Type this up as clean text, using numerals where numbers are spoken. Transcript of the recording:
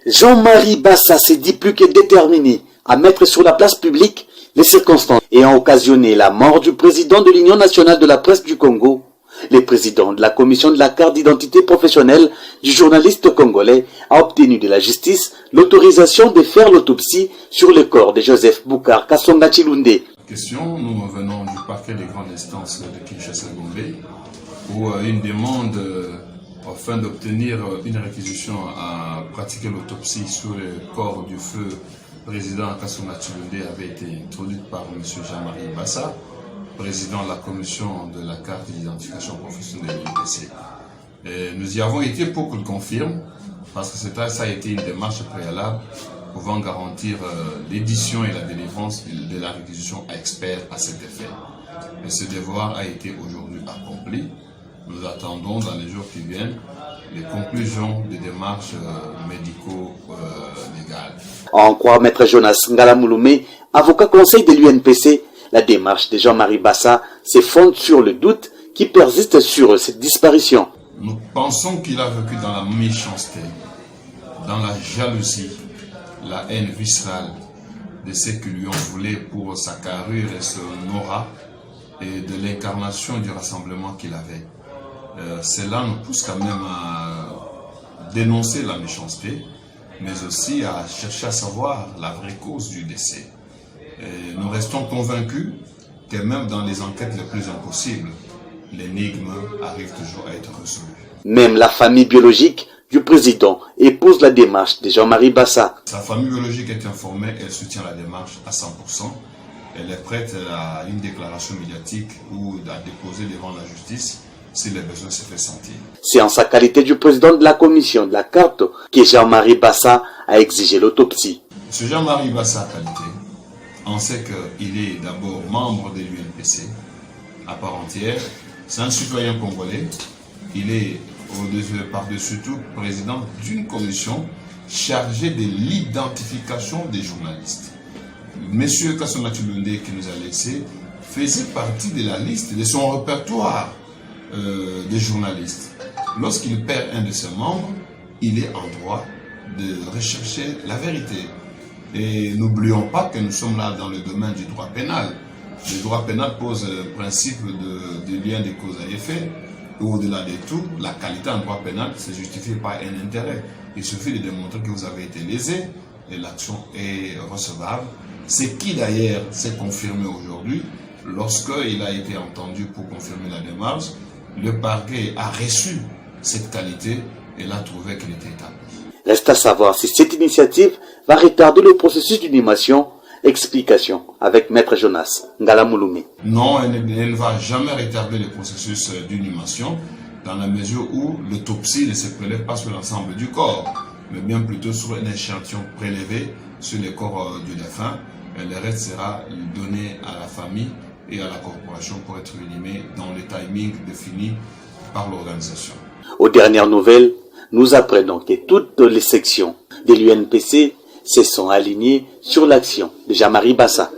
Jean-Marie Bassa s'est dit plus que déterminé à mettre sur la place publique les circonstances ayant occasionné la mort du président de l'Union nationale de la presse du Congo. Le président de la commission de la carte d'identité professionnelle du journaliste congolais a obtenu de la justice l'autorisation de faire l'autopsie sur le corps de Joseph Boukar Kasonga Chilundé. Nous venons du parquet des grandes instances de Kinshasa-Gombe pour une demande afin d'obtenir une réquisition à pratiquer l'autopsie sur le corps du feu président Kasonga Chilundé avait été introduite par M. Jean-Marie Bassa, président de la commission de la carte d'identification professionnelle de l'UPC. Nous y avons été pour qu'il confirme, parce que ça a été une démarche préalable pouvant garantir l'édition et la délivrance de la réquisition à experts à cet effet. Et ce devoir a été aujourd'hui accompli. Nous attendons dans les jours qui viennent les conclusions des démarches médico-légales. En croire Maître Jonas Ngalamouloumé, avocat conseil de l'UNPC, la démarche de Jean-Marie Bassa se fonde sur le doute qui persiste sur cette disparition. Nous pensons qu'il a vécu dans la méchanceté, dans la jalousie, la haine viscérale de ceux qui lui ont voulu pour sa carrure et son aura et de l'incarnation du rassemblement qu'il avait. Cela nous pousse quand même à dénoncer la méchanceté, mais aussi à chercher à savoir la vraie cause du décès. Et nous restons convaincus que même dans les enquêtes les plus impossibles, l'énigme arrive toujours à être résolue. Même la famille biologique du président épouse la démarche de Jean-Marie Bassa. Sa famille biologique est informée, elle soutient la démarche à 100%. Elle est prête à une déclaration médiatique ou à déposer devant la justice si le besoin se fait sentir. C'est en sa qualité du président de la commission de la carte que Jean-Marie Bassa a exigé l'autopsie. M. Jean-Marie Bassa, qualité, on sait qu'il est d'abord membre de l'UNPC à part entière. C'est un citoyen congolais. Il est par-dessus tout président d'une commission chargée de l'identification des journalistes. Monsieur Kasonga Chilundé qui nous a laissé faisait partie de la liste de son répertoire des journalistes. Lorsqu'il perd un de ses membres, il est en droit de rechercher la vérité. Et n'oublions pas que nous sommes là dans le domaine du droit pénal. Le droit pénal pose le principe de lien de cause à effet. Au-delà de tout, la qualité en droit pénal ne se justifie par un intérêt. Il suffit de démontrer que vous avez été lésé et l'action est recevable. Ce qui d'ailleurs s'est confirmé aujourd'hui, lorsqu'il a été entendu pour confirmer la démarche, le parquet a reçu cette qualité et l'a trouvé qu'elle était établie. Reste à savoir si cette initiative va retarder le processus d'inhumation. Explication avec Maître Jonas Ngalamouloumé. Non, elle ne va jamais retarder le processus d'inhumation dans la mesure où l'autopsie ne se prélève pas sur l'ensemble du corps, mais bien plutôt sur un échantillon prélevé sur le corps du défunt. Et le reste sera donné à la famille et à la corporation pour être inhumé dans le timing défini par l'organisation. Aux dernières nouvelles, nous apprenons que toutes les sections de l'UNPC se sont alignées sur l'action de Jean-Marie Bassa.